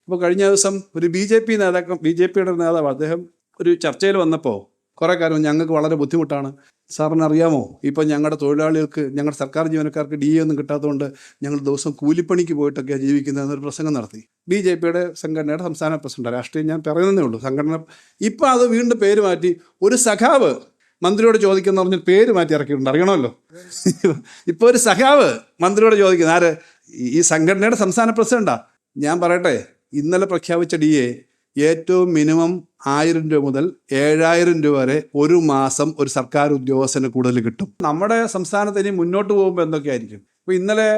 അപ്പോൾ കഴിഞ്ഞ ദിവസം ഒരു ബി ജെ പിയുടെ നേതാവ് അദ്ദേഹം ഒരു ചർച്ചയിൽ വന്നപ്പോൾ കുറേ കാര്യം ഞങ്ങൾക്ക് വളരെ ബുദ്ധിമുട്ടാണ്, സാറിന് അറിയാമോ, ഇപ്പം ഞങ്ങളുടെ തൊഴിലാളികൾക്ക്, ഞങ്ങളുടെ സർക്കാർ ജീവനക്കാർക്ക് DA ഒന്നും കിട്ടാത്തതുകൊണ്ട് ഞങ്ങൾ ദിവസം കൂലിപ്പണിക്ക് പോയിട്ടൊക്കെയാണ് ജീവിക്കുന്നതെന്നൊരു പ്രസംഗം നടത്തി. BJP സംഘടനയുടെ സംസ്ഥാന പ്രസിഡന്റ്. രാഷ്ട്രീയം ഞാൻ പറയുന്നതേ ഉള്ളൂ. സംഘടന ഇപ്പം അത് വീണ്ടും പേര് മാറ്റി ഒരു സഖാവ് മന്ത്രിയോട് ചോദിക്കുന്ന പറഞ്ഞ് പേര് മാറ്റി ഇറക്കിയിട്ടുണ്ട്, അറിയണമല്ലോ. ഇപ്പോൾ ഒരു സഖാവ് മന്ത്രിയോട് ചോദിക്കുന്നത് ആര്? ഈ സംഘടനയുടെ സംസ്ഥാന പ്രസിഡന്റാ. ഞാൻ പറയട്ടെ, ഇന്നലെ പ്രഖ്യാപിച്ച DA ഏറ്റവും മിനിമം 1000 രൂപ മുതൽ 7000 രൂപ വരെ ഒരു മാസം ഒരു സർക്കാർ ഉദ്യോഗസ്ഥന് കൂടുതൽ കിട്ടും. നമ്മുടെ സംസ്ഥാനത്ത് ഇനി മുന്നോട്ട് പോകുമ്പോൾ എന്തൊക്കെയായിരിക്കും? ഇപ്പോൾ ഇന്നലെ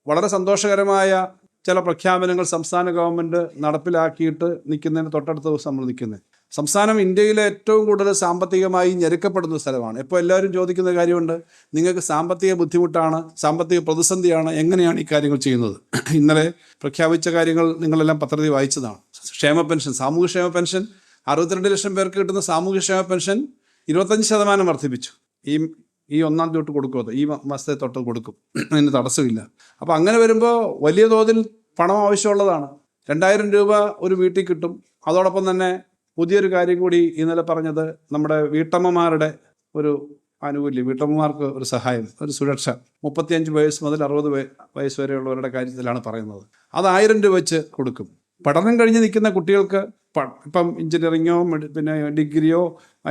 വളരെ സന്തോഷകരമായ ചില പ്രഖ്യാപനങ്ങൾ സംസ്ഥാന ഗവൺമെൻറ് നടപ്പിലാക്കിയിട്ട് നിൽക്കുന്നതിന് തൊട്ടടുത്ത ദിവസം നമ്മൾ നിൽക്കുന്നത്. സംസ്ഥാനം ഇന്ത്യയിലെ ഏറ്റവും കൂടുതൽ സാമ്പത്തികമായി ഞെരുക്കപ്പെടുന്ന സ്ഥലമാണ്. ഇപ്പോൾ എല്ലാവരും ചോദിക്കുന്ന കാര്യമുണ്ട്, നിങ്ങൾക്ക് സാമ്പത്തിക ബുദ്ധിമുട്ടാണ്, സാമ്പത്തിക പ്രതിസന്ധിയാണ്, എങ്ങനെയാണ് ഈ കാര്യങ്ങൾ ചെയ്യുന്നത്? ഇന്നലെ പ്രഖ്യാപിച്ച കാര്യങ്ങൾ നിങ്ങളെല്ലാം പത്രത്തിൽ വായിച്ചതാണ്. ക്ഷേമ പെൻഷൻ, സാമൂഹ്യക്ഷേമ പെൻഷൻ 62 ലക്ഷം പേർക്ക് കിട്ടുന്ന സാമൂഹ്യക്ഷേമ പെൻഷൻ 25% വർദ്ധിപ്പിച്ചു. ഈ 1-ാം തീയതി തൊട്ട് കൊടുക്കും, ഈ മാസത്തെ തൊട്ട് കൊടുക്കും, അതിന് തടസ്സമില്ല. അപ്പോൾ അങ്ങനെ വരുമ്പോൾ വലിയ തോതിൽ പണം ആവശ്യമുള്ളതാണ്. 2000 രൂപ ഒരു വീട്ടിൽ കിട്ടും. അതോടൊപ്പം തന്നെ പുതിയൊരു കാര്യം കൂടി ഇന്നലെ പറഞ്ഞത്, നമ്മുടെ വീട്ടമ്മമാരുടെ ഒരു ആനുകൂല്യം, വീട്ടമ്മമാർക്ക് ഒരു സഹായം, ഒരു സുരക്ഷ 35 വയസ്സ് മുതൽ 60 വയസ്സ് വരെയുള്ളവരുടെ കാര്യത്തിലാണ് പറയുന്നത്. അത് 1000 രൂപ വെച്ച് കൊടുക്കും. പഠനം കഴിഞ്ഞ് നിൽക്കുന്ന കുട്ടികൾക്ക്, ഇപ്പം എഞ്ചിനീയറിങ്ങോ പിന്നെ ഡിഗ്രിയോ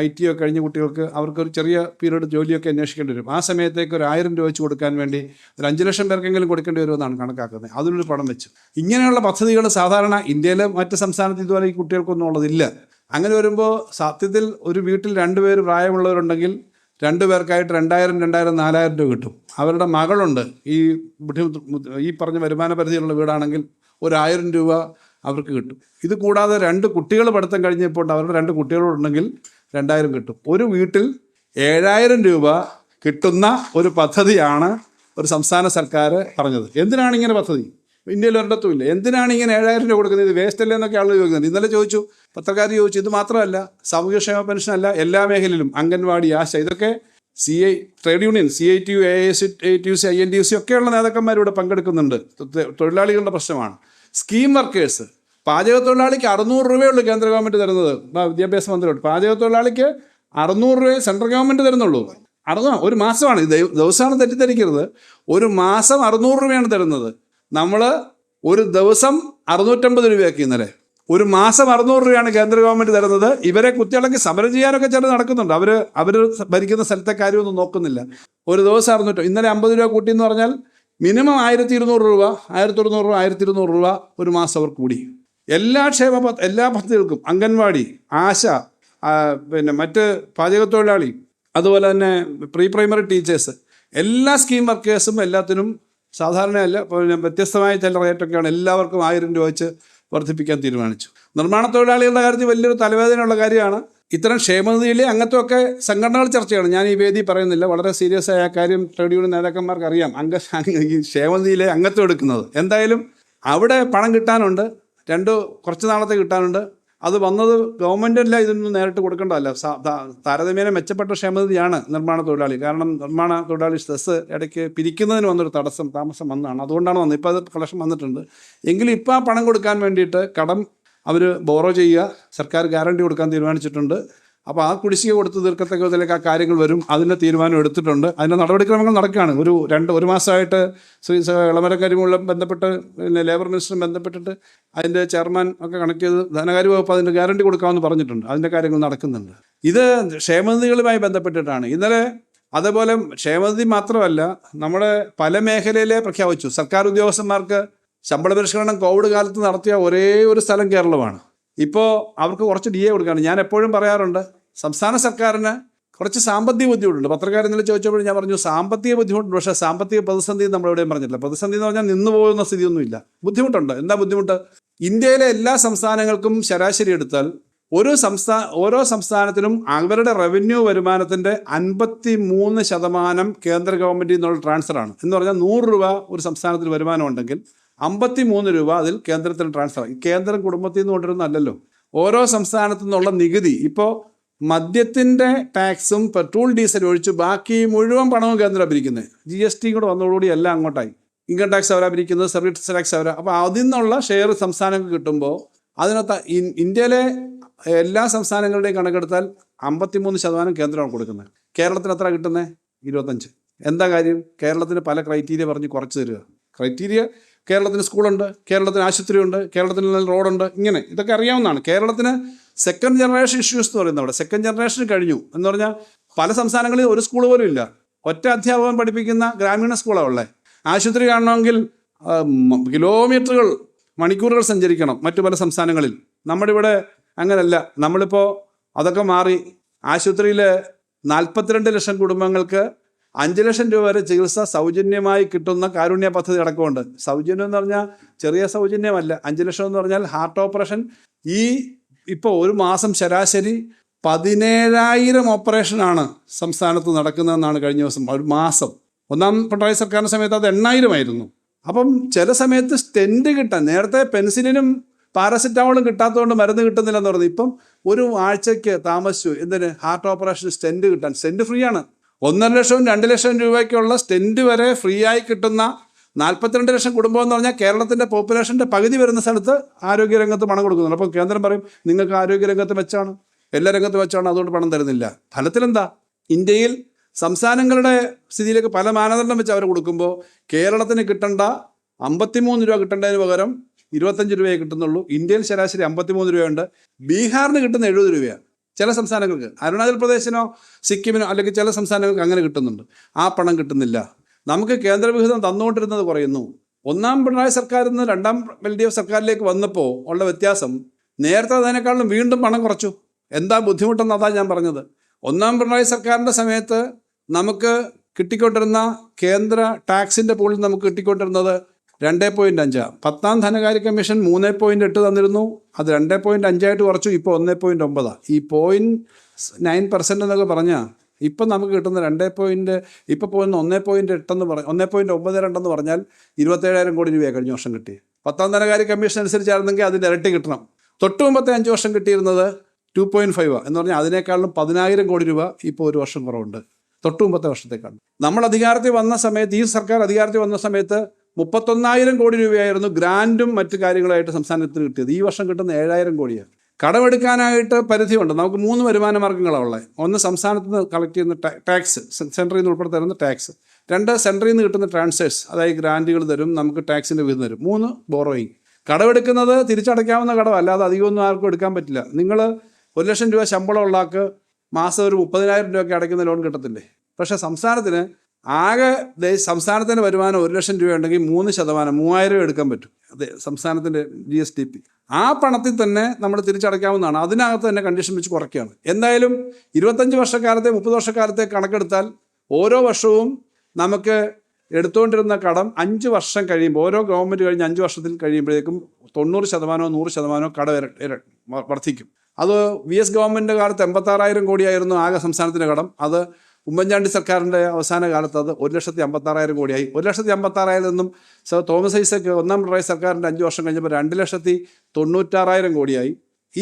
IT കഴിഞ്ഞ കുട്ടികൾക്ക് അവർക്കൊരു ചെറിയ പീരീഡ് ജോലിയൊക്കെ അന്വേഷിക്കേണ്ടി വരും. ആ സമയത്തേക്ക് ഒരു 1000 രൂപ വെച്ച് കൊടുക്കാൻ വേണ്ടി ഒരു 5 ലക്ഷം പേർക്കെങ്കിലും കൊടുക്കേണ്ടി വരുമെന്നാണ് കണക്കാക്കുന്നത്. അതിനൊരു പണം വെച്ചു. ഇങ്ങനെയുള്ള പദ്ധതികൾ സാധാരണ ഇന്ത്യയിലെ മറ്റ് സംസ്ഥാനത്ത് ഇതുവരെ ഈ കുട്ടികൾക്കൊന്നും ഉള്ളതില്ല. അങ്ങനെ വരുമ്പോൾ സത്യത്തിൽ ഒരു വീട്ടിൽ 2 പേര് പ്രായമുള്ളവരുണ്ടെങ്കിൽ 2 പേർക്കായിട്ട് 2000, 4000 രൂപ കിട്ടും. അവരുടെ മകളുണ്ട്, ഈ പറഞ്ഞ വരുമാന പരിധിയിലുള്ള വീടാണെങ്കിൽ ഒരു 1000 രൂപ അവർക്ക് കിട്ടും. ഇത് കൂടാതെ 2 കുട്ടികൾ പഠിത്തം കഴിഞ്ഞപ്പോൾ അവരുടെ 2 കുട്ടികളുണ്ടെങ്കിൽ 2000 കിട്ടും. ഒരു വീട്ടിൽ 7000 രൂപ കിട്ടുന്ന ഒരു പദ്ധതിയാണ് ഒരു സംസ്ഥാന സർക്കാർ പറഞ്ഞത്. എന്തിനാണ് ഇങ്ങനെ പദ്ധതി? ഇന്ത്യയിൽ ഒരിടത്തുമില്ല. എന്തിനാണ് ഇങ്ങനെ 7000 രൂപ കൊടുക്കുന്നത്? ഇത് വേസ്റ്റ് അല്ലേ എന്നൊക്കെ ആളുകൾ ചോദിക്കുന്നുണ്ട്. ഇന്നലെ ചോദിച്ചു, പത്രക്കാർ ചോദിച്ചു. ഇത് മാത്രമല്ല, സാമൂഹ്യക്ഷേമ പെൻഷൻ അല്ല, എല്ലാ മേഖലയിലും അംഗൻവാടി, ആശ, ഇതൊക്കെ trade union, CITU, AITUC, INTUC ഒക്കെയുള്ള നേതാക്കന്മാർ ഇവിടെ പങ്കെടുക്കുന്നുണ്ട്. തൊഴിലാളികളുടെ പ്രശ്നമാണ്. സ്കീം വർക്കേഴ്സ്, പാചക തൊഴിലാളിക്ക് 600 രൂപയുള്ളൂ കേന്ദ്ര ഗവൺമെൻറ് തരുന്നത്. വിദ്യാഭ്യാസ മന്ത്രിയോട് പാചക തൊഴിലാളിക്ക് 600 രൂപയെ സെൻട്രൽ ഗവൺമെൻറ് തരുന്നുള്ളൂ. ഒരു മാസമാണ്, ദിവസമാണ് തെറ്റിദ്ധരിക്കരുത്. ഒരു മാസം 600 രൂപയാണ് തരുന്നത്. നമ്മൾ ഒരു ദിവസം 650 രൂപയാക്കി. ഇന്നലെ ഒരു മാസം 600 രൂപയാണ് കേന്ദ്ര ഗവൺമെൻറ് തരുന്നത്. ഇവരെ കുത്തിയിളക്കി സമരം ചെയ്യാനൊക്കെ ചിലർ നടക്കുന്നുണ്ട്. അവർ ഭരിക്കുന്ന സ്ഥലത്തെ കാര്യമൊന്നും നോക്കുന്നില്ല. ഒരു ദിവസം 600. ഇന്നലെ 50 രൂപ കൂട്ടി എന്ന് പറഞ്ഞാൽ മിനിമം 1200 രൂപ, 1100 രൂപ, 1200 രൂപ ഒരു മാസം അവർ കൂടി. എല്ലാ പദ്ധതികൾക്കും, അംഗൻവാടി, ആശ, പിന്നെ മറ്റ് പാചക തൊഴിലാളി, അതുപോലെ തന്നെ പ്രീ പ്രൈമറി ടീച്ചേഴ്സ്, എല്ലാ സ്കീം വർക്കേഴ്സും എല്ലാത്തിനും സാധാരണയല്ല, വ്യത്യസ്തമായ ചില റേറ്റൊക്കെയാണ്. എല്ലാവർക്കും 1000 രൂപ വെച്ച് വർദ്ധിപ്പിക്കാൻ തീരുമാനിച്ചു. നിർമ്മാണ തൊഴിലാളികളുടെ കാര്യത്തിൽ വലിയൊരു തലവേദനയുള്ള കാര്യമാണ്. ഇത്തരം ക്ഷേമനിധിയിലെ അങ്ങനത്തെയൊക്കെ സംഘടനകൾ ചർച്ചയാണ്. ഞാൻ ഈ വേദി പറയുന്നില്ല. വളരെ സീരിയസ് ആയ കാര്യം ട്രേഡ് യൂണിയൻ നേതാക്കന്മാർക്ക് അറിയാം. ഈ ക്ഷേമനിധിയിലെ അംഗത്വം എടുക്കുന്നത്. എന്തായാലും അവിടെ പണം കിട്ടാനുണ്ട്, കുറച്ച് നാളത്തെ കിട്ടാനുണ്ട്. അത് വന്നത് ഗവൺമെൻറ്റല്ല, ഇതൊന്നും നേരിട്ട് കൊടുക്കേണ്ടതല്ല. താരതമ്യേന മെച്ചപ്പെട്ട ക്ഷേമനിധിയാണ് നിർമ്മാണ തൊഴിലാളി. കാരണം നിർമ്മാണ തൊഴിലാളി സെസ് ഇടയ്ക്ക് പിരിക്കുന്നതിന് വന്നൊരു താമസം വന്നതാണ്. അതുകൊണ്ടാണ് വന്നത്. ഇപ്പോൾ അത് കളക്ഷൻ വന്നിട്ടുണ്ട്. എങ്കിലും ഇപ്പോൾ ആ പണം കൊടുക്കാൻ വേണ്ടിയിട്ട് കടം അവർ ബോറോ ചെയ്യുക, സർക്കാർ ഗ്യാരണ്ടി കൊടുക്കാൻ തീരുമാനിച്ചിട്ടുണ്ട്. അപ്പോൾ ആ കുടിശ്ശിക കൊടുത്ത് തീർക്കത്തക്ക വിധത്തിലേക്ക് ആ കാര്യങ്ങൾ വരും. അതിൻ്റെ തീരുമാനം എടുത്തിട്ടുണ്ട്. അതിൻ്റെ നടപടിക്രമങ്ങൾ നടക്കുകയാണ്. ഒരു മാസമായിട്ട് ശ്രീ ഇളമരക്കാരുമുള്ള ബന്ധപ്പെട്ട്, പിന്നെ ലേബർ മിനിസ്റ്ററും ബന്ധപ്പെട്ടിട്ട് അതിൻ്റെ ചെയർമാൻ ഒക്കെ കണക്ട് ചെയ്ത് ധനകാര്യ വകുപ്പ് അതിൻ്റെ ഗ്യാരണ്ടി കൊടുക്കാമെന്ന് പറഞ്ഞിട്ടുണ്ട്. അതിൻ്റെ കാര്യങ്ങൾ നടക്കുന്നുണ്ട്. ഇത് ക്ഷേമനിധികളുമായി ബന്ധപ്പെട്ടിട്ടാണ്. ഇന്നലെ അതേപോലെ ക്ഷേമനിധി മാത്രമല്ല, നമ്മുടെ പല മേഖലയിലെ പ്രഖ്യാപിച്ചു. സർക്കാർ ഉദ്യോഗസ്ഥന്മാർക്ക് ശമ്പള പരിഷ്കരണം കോവിഡ് കാലത്ത് നടത്തിയ ഒരേ ഒരു സ്ഥലം കേരളമാണ്. ഇപ്പോൾ അവർക്ക് കുറച്ച് DA കൊടുക്കുകയാണ്. ഞാൻ എപ്പോഴും പറയാറുണ്ട്, സംസ്ഥാന സർക്കാരിന് കുറച്ച് സാമ്പത്തിക ബുദ്ധിമുട്ടുണ്ട്. പത്രക്കാർ ഇന്നലെ ചോദിച്ചപ്പോൾ ഞാൻ പറഞ്ഞു സാമ്പത്തിക ബുദ്ധിമുട്ടുണ്ട്. പക്ഷേ സാമ്പത്തിക പ്രതിസന്ധി നമ്മളെവിടെയും പറഞ്ഞിട്ടില്ല. പ്രതിസന്ധി എന്ന് പറഞ്ഞാൽ നിന്ന് പോകുന്ന സ്ഥിതിയൊന്നുമില്ല. ബുദ്ധിമുട്ടുണ്ട്. എന്താ ബുദ്ധിമുട്ട്? ഇന്ത്യയിലെ എല്ലാ സംസ്ഥാനങ്ങൾക്കും ശരാശരി എടുത്താൽ ഓരോ സംസ്ഥാനത്തിനും അവരുടെ റവന്യൂ വരുമാനത്തിൻ്റെ 53% കേന്ദ്ര ഗവൺമെൻറ്റിൽ നിന്നുള്ള ട്രാൻസ്ഫറാണ്. എന്ന് പറഞ്ഞാൽ 100 രൂപ ഒരു സംസ്ഥാനത്തിന് വരുമാനം ഉണ്ടെങ്കിൽ 53 രൂപ അതിൽ കേന്ദ്രത്തിന് ട്രാൻസ്ഫർ. കേന്ദ്രം കുടുംബത്തിൽ നിന്ന് കൊണ്ടുവരുന്നതല്ലല്ലോ. ഓരോ സംസ്ഥാനത്തു നിന്നുള്ള നികുതി, ഇപ്പോൾ മദ്യത്തിൻ്റെ ടാക്സും പെട്രോൾ ഡീസൽ ഒഴിച്ച് ബാക്കി മുഴുവൻ പണവും കേന്ദ്രം പിരിക്കുന്നത്. GST കൂടെ വന്നതോടുകൂടി എല്ലാം അങ്ങോട്ടായി. ഇൻകം ടാക്സ് അവരാ പിരിക്കുന്നത്, സർവീസ് ടാക്സ് അവരാ. അപ്പോൾ അതിൽ നിന്നുള്ള ഷെയർ സംസ്ഥാനങ്ങൾക്ക് കിട്ടുമ്പോൾ അതിനകത്ത് ഇന്ത്യയിലെ എല്ലാ സംസ്ഥാനങ്ങളുടെയും കണക്കെടുത്താൽ 53% കേന്ദ്രമാണ് കൊടുക്കുന്നത്. കേരളത്തിന് എത്ര കിട്ടുന്നത്? 25. എന്താ കാര്യം? കേരളത്തിന് പല ക്രൈറ്റീരിയ പറഞ്ഞ് കുറച്ച് തരിക. ക്രൈറ്റീരിയ കേരളത്തിന് സ്കൂളുണ്ട്, കേരളത്തിന് ആശുപത്രിയുണ്ട്, കേരളത്തിന് റോഡുണ്ട്, ഇങ്ങനെ ഇതൊക്കെ അറിയാവുന്നതാണ്. കേരളത്തിന് സെക്കൻഡ് ജനറേഷൻ ഇഷ്യൂസ് എന്ന് പറയുന്നത് അവിടെ സെക്കൻഡ് ജനറേഷൻ കഴിഞ്ഞു എന്ന് പറഞ്ഞാൽ പല സംസ്ഥാനങ്ങളിൽ ഒരു സ്കൂൾ പോലും ഇല്ല. ഒറ്റ അധ്യാപകൻ പഠിപ്പിക്കുന്ന ഗ്രാമീണ സ്കൂളാണ് ഉള്ളത്. ആശുപത്രി കാണണമെങ്കിൽ കിലോമീറ്ററുകൾ മണിക്കൂറുകൾ സഞ്ചരിക്കണം മറ്റു പല സംസ്ഥാനങ്ങളിൽ. നമ്മുടെ ഇവിടെ അങ്ങനല്ല. നമ്മളിപ്പോൾ അതൊക്കെ മാറി. ആശുപത്രിയിൽ 42 ലക്ഷം കുടുംബങ്ങൾക്ക് 5 ലക്ഷം രൂപ വരെ ചികിത്സ സൗജന്യമായി കിട്ടുന്ന കാരുണ്യ പദ്ധതി അടക്കമുണ്ട്. സൗജന്യം എന്ന് പറഞ്ഞാൽ ചെറിയ സൗജന്യമല്ല. 5 ലക്ഷം എന്ന് പറഞ്ഞാൽ ഹാർട്ട് ഓപ്പറേഷൻ. ഇപ്പോൾ ഒരു മാസം ശരാശരി 17,000 ഓപ്പറേഷനാണ് സംസ്ഥാനത്ത് നടക്കുന്നതെന്നാണ് കഴിഞ്ഞ ദിവസം. ഒരു മാസം ഒന്നാം പിണറായി സർക്കാരിൻ്റെ സമയത്ത് അത് 8,000 ആയിരുന്നു. അപ്പം ചില സമയത്ത് സ്റ്റെൻറ്റ് കിട്ടാൻ, നേരത്തെ പെൻസിലിനും പാരസെറ്റാമോളും കിട്ടാത്തതുകൊണ്ട് മരുന്ന് കിട്ടുന്നില്ലെന്ന് പറഞ്ഞു. ഇപ്പം ഒരു ആഴ്ചയ്ക്ക് താമസിച്ചു എന്തിന്? ഹാർട്ട് ഓപ്പറേഷൻ സ്റ്റെൻറ്റ് കിട്ടാൻ. സ്റ്റെൻറ്റ് ഫ്രീ ആണ്. 1.5 ലക്ഷവും 2 ലക്ഷം രൂപയ്ക്കുള്ള സ്റ്റെൻറ്റ് വരെ ഫ്രീ ആയി കിട്ടുന്ന 42 ലക്ഷം കുടുംബം എന്ന് പറഞ്ഞാൽ കേരളത്തിൻ്റെ പോപ്പുലേഷൻ്റെ പകുതി വരുന്ന സ്ഥലത്ത് ആരോഗ്യരംഗത്ത് പണം കൊടുക്കുന്നുണ്ട്. അപ്പോൾ കേന്ദ്രം പറയും നിങ്ങൾക്ക് ആരോഗ്യരംഗത്ത് മെച്ചാണ്, എല്ലാ രംഗത്തും വെച്ചാണ്, അതുകൊണ്ട് പണം തരുന്നില്ല. ഫലത്തിലെന്താ? ഇന്ത്യയിൽ സംസ്ഥാനങ്ങളുടെ സ്ഥിതിയിലേക്ക് പല മാനദണ്ഡം വെച്ച് അവർ കൊടുക്കുമ്പോൾ കേരളത്തിന് കിട്ടേണ്ട 53 രൂപ കിട്ടേണ്ടതിന് പകരം 25 രൂപയെ കിട്ടുന്നുള്ളൂ. ഇന്ത്യയിൽ ശരാശരി 53 രൂപയുണ്ട്. ബീഹാറിന് കിട്ടുന്ന 70 രൂപയാണ് ചില സംസ്ഥാനങ്ങൾക്ക്. അരുണാചൽ പ്രദേശിനോ സിക്കിമിനോ അല്ലെങ്കിൽ ചില സംസ്ഥാനങ്ങൾക്ക് അങ്ങനെ കിട്ടുന്നുണ്ട്. ആ പണം കിട്ടുന്നില്ല. നമുക്ക് കേന്ദ്രവിഹിതം തന്നുകൊണ്ടിരുന്നത് കുറയുന്നു. ഒന്നാം പിണറായി സർക്കാരിൽ നിന്ന് രണ്ടാം LDF സർക്കാരിലേക്ക് വന്നപ്പോൾ ഉള്ള വ്യത്യാസം, നേരത്തെ അതിനേക്കാളും വീണ്ടും പണം കുറച്ചു. എന്താ ബുദ്ധിമുട്ടെന്ന് അതാണ് ഞാൻ പറഞ്ഞത്. ഒന്നാം പിണറായി സർക്കാരിൻ്റെ സമയത്ത് നമുക്ക് കിട്ടിക്കൊണ്ടിരുന്ന കേന്ദ്ര ടാക്സിൻ്റെ പൂളിൽ നമുക്ക് കിട്ടിക്കൊണ്ടിരുന്നത് 2.5. 10ാം ധനകാര്യ കമ്മീഷൻ 3.8 തന്നിരുന്നു. അത് 2.5 കുറച്ചു. ഇപ്പോൾ 1.9. ഈ 0.9% എന്നൊക്കെ പറഞ്ഞാൽ ഇപ്പം നമുക്ക് കിട്ടുന്ന ഇപ്പോൾ പോകുന്ന 1.8 എന്ന് 1.92 എന്ന് പറഞ്ഞാൽ 27,000 കോടി രൂപയാണ് കഴിഞ്ഞ വർഷം കിട്ടി. 10ാം ധനകാര്യ കമ്മീഷൻ അനുസരിച്ചായിരുന്നെങ്കിൽ അതിൻ്റെ ഇരട്ടി കിട്ടണം. തൊട്ട് മുമ്പത്തെ 5 വർഷം കിട്ടിയിരുന്നത് 2.5 എന്ന് പറഞ്ഞാൽ അതിനേക്കാളും 10,000 കോടി രൂപ ഇപ്പോൾ ഒരു വർഷം കുറവുണ്ട് തൊട്ട് മുമ്പത്തെ വർഷത്തേക്കാണ്. നമ്മൾ അധികാരത്തിൽ വന്ന സമയത്ത്, ഈ സർക്കാർ അധികാരത്തിൽ വന്ന സമയത്ത് 31,000 കോടി രൂപയായിരുന്നു ഗ്രാൻറ്റും മറ്റു കാര്യങ്ങളായിട്ട് സംസ്ഥാനത്തിന് കിട്ടിയത്. ഈ വർഷം കിട്ടുന്ന 7,000 കോടിയാണ്. കടമെടുക്കാനായിട്ട് പരിധിയുണ്ട്. നമുക്ക് 3 വരുമാന മാർഗ്ഗങ്ങളാണ് ഉള്ളത്. ഒന്ന്, സംസ്ഥാനത്ത് നിന്ന് കളക്ട് ചെയ്യുന്ന ടാക്സ്, സെൻട്രിൽ നിന്ന് ഉൾപ്പെടെ തരുന്ന ടാക്സ്. 2, സെൻട്രിൽ നിന്ന് കിട്ടുന്ന ട്രാൻസ്ഫേഴ്സ്, അതായത് ഗ്രാൻറ്റുകൾ തരും, നമുക്ക് ടാക്സിൻ്റെ വിഹിതം തരും. 3, ബോറോയിങ്. കടമെടുക്കുന്നത് തിരിച്ചടയ്ക്കാവുന്ന കടം, അല്ലാതെ അധികമൊന്നും ആർക്കും എടുക്കാൻ പറ്റില്ല. നിങ്ങൾ 1 ലക്ഷം രൂപ ശമ്പളം ഉള്ള ആൾക്ക് മാസം ഒരു 30,000 രൂപയൊക്കെ അടയ്ക്കുന്ന ലോൺ കിട്ടത്തില്ലേ? പക്ഷേ സംസ്ഥാനത്തിന് ആകെ സംസ്ഥാനത്തിൻ്റെ വരുമാനം 1 ലക്ഷം രൂപ ഉണ്ടെങ്കിൽ 3%, 3,000 രൂപ എടുക്കാൻ പറ്റും. അതെ, സംസ്ഥാനത്തിൻ്റെ GSDP. ആ പണത്തിൽ തന്നെ നമ്മൾ തിരിച്ചടയ്ക്കാവുന്നതാണ്. അതിനകത്ത് തന്നെ കണ്ടീഷൻ വെച്ച് കുറയ്ക്കുകയാണ്. എന്തായാലും 25 വർഷക്കാലത്തെ 30 വർഷക്കാലത്തെ കണക്കെടുത്താൽ ഓരോ വർഷവും നമുക്ക് എടുത്തുകൊണ്ടിരുന്ന കടം 5 വർഷം കഴിയുമ്പോൾ, ഓരോ ഗവൺമെൻറ് കഴിഞ്ഞ് 5 വർഷത്തിൽ കഴിയുമ്പോഴേക്കും 90%, 100% കടം വർദ്ധിക്കും. അത് VS ഗവൺമെൻറ് കാലത്ത് 86,000 കോടിയായിരുന്നു ആകെ സംസ്ഥാനത്തിൻ്റെ കടം. അത് ഉമ്മൻചാണ്ടി സർക്കാരിൻ്റെ അവസാന കാലത്ത് അത് 1,56,000 കോടിയായി. 1,56,000 നിന്നും തോമസ് ഐസക്ക് ഒന്നാം പിണറായി സർക്കാരിൻ്റെ 5 വർഷം കഴിഞ്ഞപ്പോൾ 2,96,000 കോടിയായി.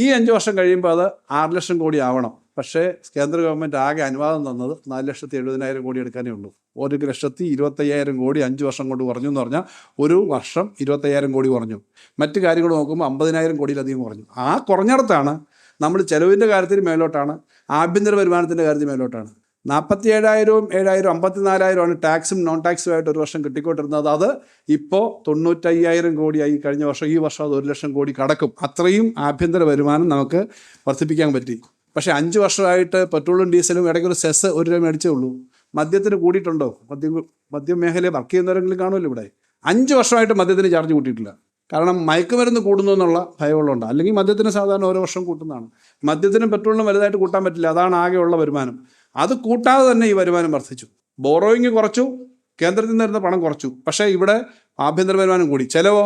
ഈ 5 വർഷം കഴിയുമ്പോൾ അത് 6 ലക്ഷം കോടി ആവണം. പക്ഷേ കേന്ദ്ര ഗവൺമെൻറ് ആകെ അനുവാദം തന്നത് 4,70,000 കോടി എടുക്കാനേ ഉള്ളൂ. 1,25,000 കോടി 5 വർഷം കൊണ്ട് കുറഞ്ഞു എന്ന് പറഞ്ഞാൽ ഒരു വർഷം 25,000 കോടി കുറഞ്ഞു. മറ്റു കാര്യങ്ങൾ നോക്കുമ്പോൾ 50,000 കോടിയിലധികം കുറഞ്ഞു. ആ കുറഞ്ഞിടത്താണ് നമ്മൾ ചെലവിൻ്റെ കാര്യത്തിൽ മേലോട്ടാണ്, ആഭ്യന്തര വരുമാനത്തിൻ്റെ കാര്യത്തിൽ മേലോട്ടാണ്. 47,000, 7,000, 54,000 ടാക്സും നോൺ ടാക്സുമായിട്ട് ഒരു വർഷം കിട്ടിക്കൊണ്ടിരുന്നത്. അത് ഇപ്പോൾ 95,000 കോടിയായി കഴിഞ്ഞ വർഷം. ഈ വർഷം അത് 1 ലക്ഷം കോടി കടക്കും. അത്രയും ആഭ്യന്തര വരുമാനം നമുക്ക് വർദ്ധിപ്പിക്കാൻ പറ്റി. പക്ഷേ 5 വർഷമായിട്ട് പെട്രോളും ഡീസലും ഇടയ്ക്കൊരു സെസ് 1 രൂപ മേടിച്ചേ ഉള്ളൂ. മദ്യത്തിന് കൂടിയിട്ടുണ്ടോ? മദ്യം മേഖലയിൽ വർക്ക് ചെയ്യുന്നവരെങ്കിലും കാണുമല്ലോ ഇവിടെ. 5 വർഷമായിട്ട് മദ്യത്തിന് ചാർജ് കൂട്ടിയിട്ടില്ല. കാരണം മയക്കുമരുന്ന് കൂടുന്നു എന്നുള്ള ഭയമുള്ളതുകൊണ്ട്. അല്ലെങ്കിൽ മദ്യത്തിന് സാധാരണ ഓരോ വർഷം കൂട്ടുന്നതാണ്. മദ്യത്തിനും പെട്രോളിനും വലുതായിട്ട് കൂട്ടാൻ പറ്റില്ല. അതാണ് ആകെയുള്ള വരുമാനം. അത് കൂട്ടാതെ തന്നെ ഈ വരുമാനം വർദ്ധിച്ചു. ബോറോയിങ് കുറച്ചു, കേന്ദ്രത്തിൽ നിന്ന് വരുന്ന പണം കുറച്ചു. പക്ഷേ ഇവിടെ ആഭ്യന്തര വരുമാനം കൂടി. ചിലവോ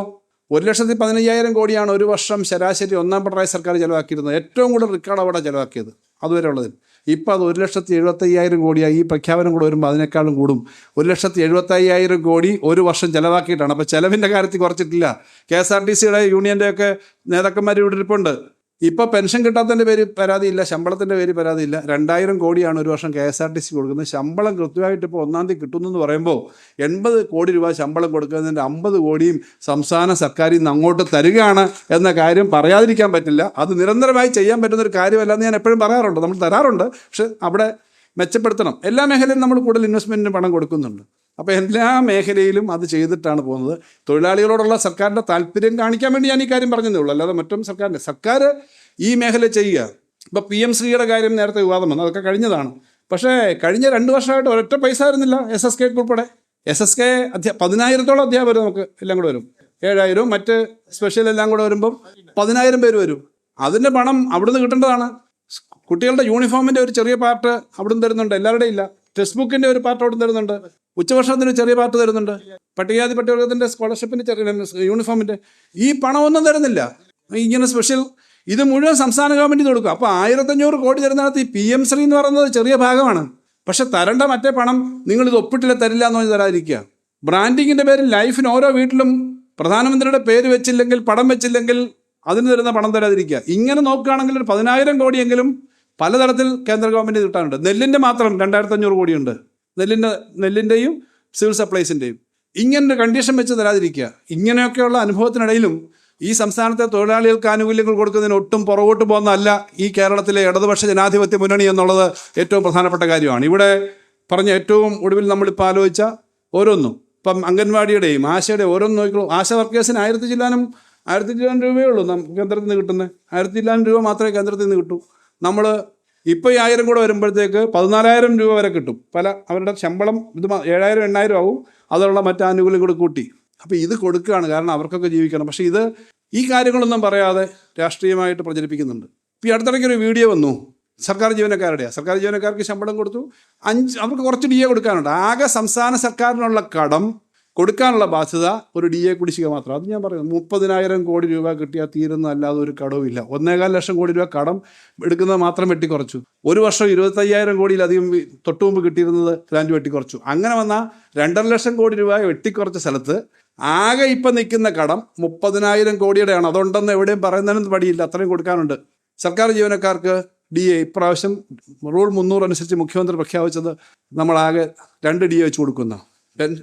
1,15,000 കോടിയാണ് ഒരു വർഷം ശരാശരി ഒന്നാം പിണറായി സർക്കാർ ചിലവാക്കിയിരുന്നത്. ഏറ്റവും കൂടുതൽ റെക്കോർഡ് അവിടെ ചിലവാക്കിയത് അതുവരെ ഉള്ളതിൽ. ഇപ്പോൾ അത് 1,75,000 കോടിയായി. ഈ പ്രഖ്യാപനം കൂടെ വരുമ്പോൾ അതിനേക്കാളും കൂടും. 1,75,000 കോടി ഒരു വർഷം ചിലവാക്കിയിട്ടാണ്. അപ്പോൾ ചിലവിൻ്റെ കാര്യത്തിൽ കുറച്ചിട്ടില്ല. KSRTCയുടെ യൂണിയൻ്റെയൊക്കെ നേതാക്കന്മാർ ഇവിടെ ഇരിപ്പുണ്ട്. ഇപ്പോൾ പെൻഷൻ കിട്ടാത്തതിൻ്റെ പേര് പരാതിയില്ല, ശമ്പളത്തിൻ്റെ പേര് പരാതിയില്ല. 2000 കോടിയാണ് ഒരു വർഷം KSRTC കൊടുക്കുന്നത്. ശമ്പളം കൃത്യമായിട്ട് ഇപ്പോൾ 1-ാം തീയതി കിട്ടുന്നു പറയുമ്പോൾ 80 കോടി രൂപ ശമ്പളം കൊടുക്കുന്നതിൻ്റെ 50 കോടിയും സംസ്ഥാന സർക്കാരിൽ നിന്ന് അങ്ങോട്ട് തരികയാണ് എന്ന കാര്യം പറയാതിരിക്കാൻ പറ്റില്ല. അത് നിരന്തരമായി ചെയ്യാൻ പറ്റുന്നൊരു കാര്യമല്ലെന്ന് ഞാൻ എപ്പോഴും പറയാറുണ്ട്. നമ്മൾ തരാറുണ്ട്, പക്ഷെ അവിടെ മെച്ചപ്പെടുത്തണം. എല്ലാ മേഖലയിലും നമ്മൾ കൂടുതൽ ഇൻവെസ്റ്റ്മെൻറ്റിന് പണം കൊടുക്കുന്നുണ്ട്. അപ്പോൾ എല്ലാ മേഖലയിലും അത് ചെയ്തിട്ടാണ് പോകുന്നത്. തൊഴിലാളികളോടുള്ള സർക്കാരിൻ്റെ താല്പര്യം കാണിക്കാൻ വേണ്ടി ഞാൻ ഈ കാര്യം പറഞ്ഞതേ ഉള്ളൂ, അല്ലാതെ മറ്റും സർക്കാർ ഈ മേഖല ചെയ്യുക. ഇപ്പോൾ PM ശ്രീയുടെ കാര്യം നേരത്തെ വിവാദം വന്നു, അതൊക്കെ കഴിഞ്ഞതാണ്. പക്ഷേ കഴിഞ്ഞ 2 വർഷമായിട്ട് ഒരൊറ്റ പൈസ ആയിരുന്നില്ല SSK ഉൾപ്പെടെ. SSK 10,000-ഓളം അധ്യാപകർ നമുക്ക് എല്ലാം കൂടെ വരും. 7,000 മറ്റ് സ്പെഷ്യൽ എല്ലാം കൂടെ വരുമ്പം 10,000 പേര് വരും. അതിൻ്റെ പണം അവിടുന്ന് കിട്ടേണ്ടതാണ്. കുട്ടികളുടെ യൂണിഫോമിൻ്റെ ഒരു ചെറിയ പാർട്ട് അവിടുന്ന് തരുന്നുണ്ട്, എല്ലാവരുടെയും ഇല്ല. ടെക്സ്റ്റ് ബുക്കിൻ്റെ ഒരു പാർട്ട് അവിടുന്ന് തരുന്നുണ്ട്, ഉച്ചഭക്ഷണത്തിന് ചെറിയ പാർട്ട് തരുന്നുണ്ട്, പട്ടികജാതി പട്ടികവർഗത്തിൻ്റെ സ്കോളർഷിപ്പിൻ്റെ ചെറിയ യൂണിഫോമിൻ്റെ ഈ പണമൊന്നും തരുന്നില്ല. ഇങ്ങനെ സ്പെഷ്യൽ ഇത് മുഴുവൻ സംസ്ഥാന ഗവൺമെൻറ് കൊടുക്കും. അപ്പോൾ 1,500 കോടി തരുന്നതിനകത്ത് ഈ PM ശ്രീ എന്ന് പറയുന്നത് ചെറിയ ഭാഗമാണ്. പക്ഷെ തരേണ്ട മറ്റേ പണം നിങ്ങളിത് ഒപ്പിട്ടില്ല, തരില്ല എന്ന് പറഞ്ഞ് തരാതിരിക്കുക. ബ്രാൻഡിങ്ങിൻ്റെ പേരിൽ ലൈഫിന് ഓരോ വീട്ടിലും പ്രധാനമന്ത്രിയുടെ പേര് വെച്ചില്ലെങ്കിൽ, പടം വെച്ചില്ലെങ്കിൽ അതിന് തരുന്ന പണം തരാതിരിക്കുക. ഇങ്ങനെ നോക്കുകയാണെങ്കിൽ ഒരു 10,000 കോടിയെങ്കിലും പലതരത്തിൽ കേന്ദ്ര ഗവൺമെൻറ് കിട്ടാനുണ്ട്. നെല്ലിൻ്റെ മാത്രം 2,500 കോടിയുണ്ട്, നെല്ലിൻ്റെയും സിവിൽ സപ്ലൈസിൻ്റെയും. ഇങ്ങനൊരു കണ്ടീഷൻ വെച്ച് തരാതിരിക്കുക. ഇങ്ങനെയൊക്കെയുള്ള അനുഭവത്തിനിടയിലും ഈ സംസ്ഥാനത്തെ തൊഴിലാളികൾക്ക് ആനുകൂല്യങ്ങൾ കൊടുക്കുന്നതിന് ഒട്ടും പുറകോട്ട് പോകുന്നതല്ല ഈ കേരളത്തിലെ ഇടതുപക്ഷ ജനാധിപത്യ മുന്നണി എന്നുള്ളത് ഏറ്റവും പ്രധാനപ്പെട്ട കാര്യമാണ്. ഇവിടെ പറഞ്ഞ ഏറ്റവും ഒടുവിൽ നമ്മളിപ്പോൾ ആലോചിച്ച ഓരോന്നും, ഇപ്പം അംഗൻവാടിയുടെയും ആശയുടെയും ഓരോന്നും നോക്കിക്കോളൂ. ആശ വർക്കേഴ്സിന് 1,000 ചില്ലാനും രൂപയേ ഉള്ളൂ കേന്ദ്രത്തിൽ നിന്ന് കിട്ടുന്നത്. 1,000 ചില്ലാനും രൂപ മാത്രമേ കേന്ദ്രത്തിൽ നിന്ന് കിട്ടൂ. നമ്മൾ ഇപ്പോൾ ഈ 1,000 കൂടെ വരുമ്പോഴത്തേക്ക് 14,000 രൂപ വരെ കിട്ടും. അവരുടെ ശമ്പളം ഇത് 7,000 8,000 ആവും. അതുള്ള മറ്റ് ആനുകൂല്യം കൂടെ കൂട്ടി. അപ്പോൾ ഇത് കൊടുക്കുകയാണ്, കാരണം അവർക്കൊക്കെ ജീവിക്കണം. പക്ഷേ ഈ കാര്യങ്ങളൊന്നും പറയാതെ രാഷ്ട്രീയമായിട്ട് പ്രചരിപ്പിക്കുന്നുണ്ട്. ഇപ്പോൾ ഈ അടുത്തിടയ്ക്കൊരു വീഡിയോ വന്നു, സർക്കാർ ജീവനക്കാർക്ക് ശമ്പളം കൊടുത്തു. അവർക്ക് കുറച്ച് DA കൊടുക്കാനുണ്ട്. ആകെ സംസ്ഥാന സർക്കാരിനുള്ള കടം കൊടുക്കാനുള്ള ബാധ്യത ഒരു DA കുടിശ്ശിക മാത്രം. അത് ഞാൻ പറയുന്നത് 30,000 കോടി രൂപ കിട്ടിയാൽ തീരുന്ന അല്ലാതെ ഒരു കടവുമില്ല. 1,4 ലക്ഷം കോടി രൂപ കടം എടുക്കുന്നത് മാത്രം വെട്ടിക്കുറച്ചു. ഒരു വർഷം 25,000 കോടിയിലധികം തൊട്ടു മുമ്പ് കിട്ടിയിരുന്നത് ഗ്രാൻഡ് വെട്ടിക്കുറച്ചു. അങ്ങനെ വന്നാൽ 2.5 ലക്ഷം കോടി രൂപ വെട്ടിക്കുറച്ച സ്ഥലത്ത് ആകെ ഇപ്പം നിൽക്കുന്ന കടം 30,000 കോടിയുടെയാണ്. അതുണ്ടെന്ന് എവിടെയും പറയുന്നതിനൊന്നും പടിയില്ല, അത്രയും കൊടുക്കാനുണ്ട്. സർക്കാർ ജീവനക്കാർക്ക് DA ഇപ്രാവശ്യം റൂൾ 300 അനുസരിച്ച് മുഖ്യമന്ത്രി പ്രഖ്യാപിച്ചത് നമ്മളാകെ 2 DA വെച്ച് കൊടുക്കുന്ന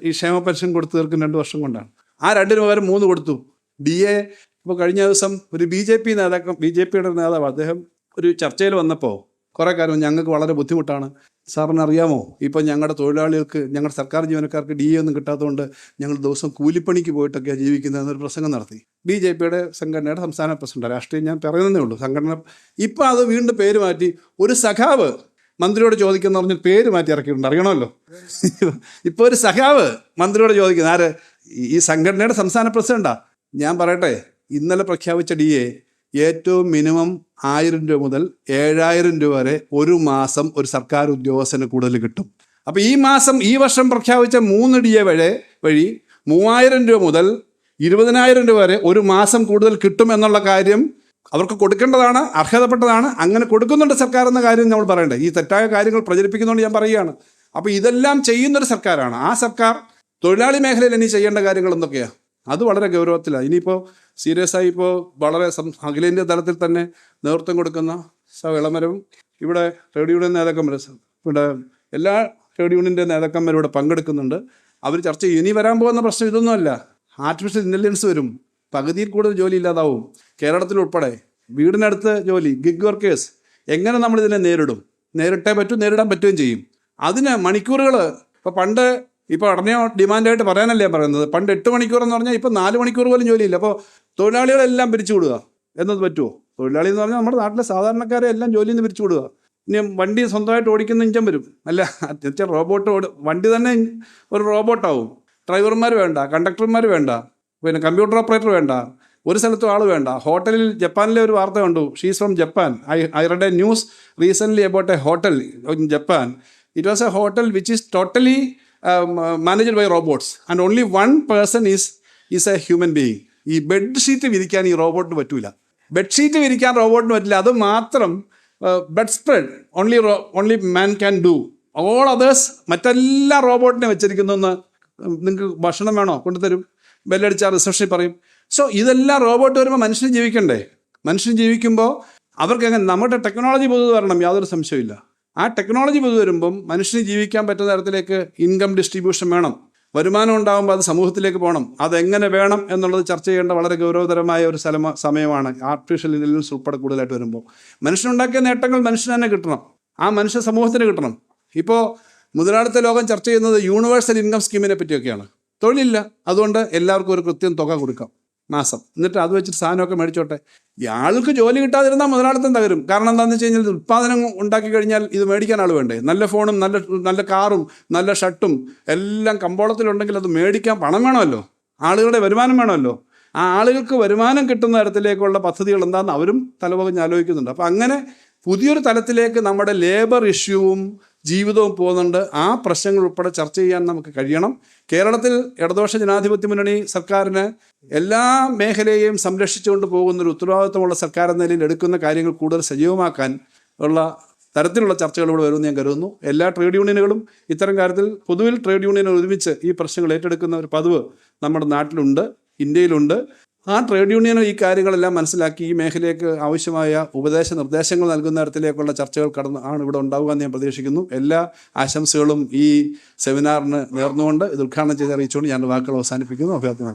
ഈ ക്ഷേമ പെൻഷൻ കൊടുത്തു തീർക്കും 2 വർഷം കൊണ്ടാണ്. ആ 2-ന് പകരം 3 കൊടുത്തു. DA ഇപ്പോൾ കഴിഞ്ഞ ദിവസം ഒരു BJPയുടെ നേതാവ് അദ്ദേഹം ഒരു ചർച്ചയിൽ വന്നപ്പോൾ കുറേ കാര്യം ഞങ്ങൾക്ക് വളരെ ബുദ്ധിമുട്ടാണ്, സാറിന് അറിയാമോ, ഇപ്പോൾ ഞങ്ങളുടെ തൊഴിലാളികൾക്ക്, ഞങ്ങളുടെ സർക്കാർ ജീവനക്കാർക്ക് DA ഒന്നും കിട്ടാത്തതുകൊണ്ട് ഞങ്ങൾ ദിവസം കൂലിപ്പണിക്ക് പോയിട്ടൊക്കെയാണ് ജീവിക്കുന്നതെന്നൊരു പ്രസംഗം നടത്തി. BJPയുടെ സംഘടനയുടെ സംസ്ഥാന പ്രസിഡന്റ്, രാഷ്ട്രീയം ഞാൻ പറയുന്നതേ ഉള്ളൂ, സംഘടന. ഇപ്പോൾ അത് വീണ്ടും പേര് മാറ്റി ഒരു സഖാവ് മന്ത്രിയോട് ചോദിക്കുന്ന പറഞ്ഞ് പേര് മാറ്റി ഇറക്കിയിട്ടുണ്ട്, അറിയണമല്ലോ. ഇപ്പോൾ ഒരു സഖാവ് മന്ത്രിയോട് ചോദിക്കുന്നത് ആര്? ഈ സംഘടനയുടെ സംസ്ഥാന പ്രസിഡന്റാ. ഞാൻ പറയട്ടെ, ഇന്നലെ പ്രഖ്യാപിച്ച DA ഏറ്റവും മിനിമം 1,000 രൂപ മുതൽ 7,000 രൂപ വരെ ഒരു മാസം ഒരു സർക്കാർ ഉദ്യോഗസ്ഥന് കൂടുതൽ കിട്ടും. അപ്പോൾ ഈ വർഷം പ്രഖ്യാപിച്ച 3 DA വഴി 3,000 രൂപ മുതൽ 20,000 രൂപ വരെ ഒരു മാസം കൂടുതൽ കിട്ടും എന്നുള്ള കാര്യം അവർക്ക് കൊടുക്കേണ്ടതാണ്, അർഹതപ്പെട്ടതാണ്. അങ്ങനെ കൊടുക്കുന്നുണ്ട് സർക്കാർ എന്ന കാര്യം നമ്മൾ പറയണ്ടേ. ഈ തെറ്റായ കാര്യങ്ങൾ പ്രചരിപ്പിക്കുന്നതുകൊണ്ട് ഞാൻ പറയുകയാണ്. അപ്പോൾ ഇതെല്ലാം ചെയ്യുന്നൊരു സർക്കാരാണ്. ആ സർക്കാർ തൊഴിലാളി മേഖലയിൽ ഇനി ചെയ്യേണ്ട കാര്യങ്ങൾ എന്തൊക്കെയാണ്? അത് വളരെ ഗൗരവത്തിലാണ്. ഇനിയിപ്പോൾ സീരിയസ് ആയി ഇപ്പോൾ വളരെ അഖിലേന്ത്യാ തലത്തിൽ തന്നെ നേതൃത്വം കൊടുക്കുന്ന ഇളമരവും ഇവിടെ ട്രേഡ് യൂണിയൻ നേതാക്കന്മാരും, ഇവിടെ എല്ലാ ട്രേഡ് യൂണിയൻ്റെ നേതാക്കന്മാരും ഇവിടെ പങ്കെടുക്കുന്നുണ്ട്. അവർ ചർച്ച ചെയ്യും. ഇനി വരാൻ പോകുന്ന പ്രശ്നം ഇതൊന്നുമല്ല, ആർട്ടിഫിഷ്യൽ ഇൻ്റലിജൻസ് വരും, പകുതിയിൽ കൂടുതൽ ജോലി ഇല്ലാതാവും. കേരളത്തിൽ ഉൾപ്പെടെ വീടിനടുത്ത് ജോലി, ഗിഗ് വർക്കേഴ്സ്. എങ്ങനെ നമ്മളിതിനെ നേരിട്ടേ പറ്റൂ, നേരിടാൻ പറ്റുകയും ചെയ്യും. അതിന് മണിക്കൂറുകൾ ഇപ്പോൾ ഉടനെ ഡിമാൻഡായിട്ട് പറയാനല്ലേ പറയുന്നത്. പണ്ട് 8 മണിക്കൂർ എന്ന് പറഞ്ഞാൽ ഇപ്പോൾ 4 മണിക്കൂർ പോലും ജോലിയില്ല. അപ്പോൾ തൊഴിലാളികളെല്ലാം പിരിച്ചു വിടുക എന്നത് പറ്റുമോ? തൊഴിലാളി എന്ന് പറഞ്ഞാൽ നമ്മുടെ നാട്ടിലെ സാധാരണക്കാരെ എല്ലാം ജോലിയിൽ നിന്ന് പിരിച്ചു വിടുക. ഇനി വണ്ടി സ്വന്തമായിട്ട് ഓടിക്കുന്ന ഇഞ്ചം വരും, അല്ല വണ്ടി തന്നെ ഒരു റോബോട്ടാവും. ഡ്രൈവർമാർ വേണ്ട, കണ്ടക്ടർമാർ വേണ്ട, പിന്നെ കമ്പ്യൂട്ടർ ഓപ്പറേറ്റർ വേണ്ട, ഒരു സ്ഥലത്തും ആൾ വേണ്ട. ഹോട്ടലിൽ ജപ്പാനിലെ ഒരു വാർത്ത കണ്ടു. She's from Japan. I read A news recently about A hotel in Japan. It was A hotel which is totally managed by robots and only one person is a human being. ഈ bedsheet വിരിക്കാൻ ഈ റോബോട്ടിന് പറ്റൂല. Bedsheet വിരിക്കാൻ റോബോട്ടിന് പറ്റില്ല. അത് മാത്രം bed spread only man can do. All others മറ്റെല്ലാ റോബോട്ടിനെ വെച്ചിരിക്കുന്നു. നിങ്ങൾക്ക് ഭക്ഷണം വേണോ കൊണ്ടുതരും, ബെല്ലടിച്ചാൽ റിസപ്ഷനിൽ പറയും. സോ ഇതെല്ലാം റോബോട്ട് വരുമ്പോൾ മനുഷ്യന് ജീവിക്കണ്ടേ? മനുഷ്യൻ ജീവിക്കുമ്പോൾ അവർക്ക് എങ്ങനെ നമ്മുടെ ടെക്നോളജി പൊതുവെ വരണം, യാതൊരു സംശയമില്ല. ആ ടെക്നോളജി പൊതുവെ വരുമ്പം മനുഷ്യന് ജീവിക്കാൻ പറ്റുന്ന തരത്തിലേക്ക് ഇൻകം ഡിസ്ട്രിബ്യൂഷൻ വേണം. വരുമാനം ഉണ്ടാകുമ്പോൾ അത് സമൂഹത്തിലേക്ക് പോകണം. അതെങ്ങനെ വേണം എന്നുള്ളത് ചർച്ച ചെയ്യേണ്ട വളരെ ഗൗരവതരമായ ഒരു സമയമാണ്. ആർട്ടിഫിഷ്യൽ ഇൻ്റലിജൻസ് ഉൾപ്പെടെ കൂടുതലായിട്ട് വരുമ്പോൾ മനുഷ്യനുണ്ടാക്കിയ നേട്ടങ്ങൾ മനുഷ്യന് തന്നെ കിട്ടണം, ആ മനുഷ്യ സമൂഹത്തിന് കിട്ടണം. ഇപ്പോൾ മുതലാളിത്ത ലോകം ചർച്ച ചെയ്യുന്നത് യൂണിവേഴ്സൽ ഇൻകം സ്കീമിനെ പറ്റിയൊക്കെയാണ്. തൊഴിലില്ല, അതുകൊണ്ട് എല്ലാവർക്കും ഒരു കൃത്യം തുക കൊടുക്കാം മാസം, എന്നിട്ട് അത് വെച്ചിട്ട് സാധനമൊക്കെ മേടിച്ചോട്ടെ. ഇയാൾക്ക് ജോലി കിട്ടാതിരുന്നാൽ മുതലാളിത്തം തകരും. കാരണം എന്താണെന്ന് വെച്ച് കഴിഞ്ഞാൽ ഉത്പാദനം ഉണ്ടാക്കി കഴിഞ്ഞാൽ ഇത് മേടിക്കാൻ ആൾ വേണ്ടേ? നല്ല ഫോണും നല്ല കാറും നല്ല ഷർട്ടും എല്ലാം കമ്പോളത്തിലുണ്ടെങ്കിൽ അത് മേടിക്കാൻ പണം വേണമല്ലോ, ആളുകളുടെ വരുമാനം വേണമല്ലോ. ആ ആളുകൾക്ക് വരുമാനം കിട്ടുന്ന തരത്തിലേക്കുള്ള പദ്ധതികൾ എന്താണെന്ന് അവരും തലപകഞ്ഞ് ആലോചിക്കുന്നുണ്ട്. അപ്പം അങ്ങനെ പുതിയൊരു തലത്തിലേക്ക് നമ്മുടെ ലേബർ ഇഷ്യൂവും ജീവിതവും പോകുന്നുണ്ട്. ആ പ്രശ്നങ്ങൾ ഉൾപ്പെടെ ചർച്ച ചെയ്യാൻ നമുക്ക് കഴിയണം. കേരളത്തിൽ ഇടതുപക്ഷ ജനാധിപത്യ മുന്നണി സർക്കാരിന് എല്ലാ മേഖലയെയും സംരക്ഷിച്ചുകൊണ്ട് പോകുന്നൊരു ഉത്തരവാദിത്വമുള്ള സർക്കാർ എന്ന നിലയിൽ എടുക്കുന്ന കാര്യങ്ങൾ കൂടുതൽ സജീവമാക്കാൻ ഉള്ള തരത്തിലുള്ള ചർച്ചകൾ ഇവിടെ വരുമെന്ന് ഞാൻ കരുതുന്നു. എല്ലാ ട്രേഡ് യൂണിയനുകളും ഇത്തരം കാര്യത്തിൽ പൊതുവിൽ ട്രേഡ് യൂണിയനുകൾ ഒരുമിച്ച് ഈ പ്രശ്നങ്ങൾ ഏറ്റെടുക്കുന്ന ഒരു പതിവ് നമ്മുടെ നാട്ടിലുണ്ട്, ഇന്ത്യയിലുണ്ട്. ആ ട്രേഡ് യൂണിയൻ ഈ കാര്യങ്ങളെല്ലാം മനസ്സിലാക്കി ഈ മേഖലയ്ക്ക് ആവശ്യമായ നിർദ്ദേശങ്ങൾ നൽകുന്ന തരത്തിലേക്കുള്ള ചർച്ചകൾ ആണ് ഇവിടെ ഉണ്ടാവുക എന്ന് ഞാൻ പ്രതീക്ഷിക്കുന്നു. എല്ലാ ആശംസകളും ഈ സെമിനാറിന് നേർന്നുകൊണ്ട് ഇത് ഉദ്ഘാടനം ചെയ്ത് അറിയിച്ചുകൊണ്ട് ഞാൻ വാക്കുകൾ അവസാനിപ്പിക്കുന്നു. അഭിവാദ്യം.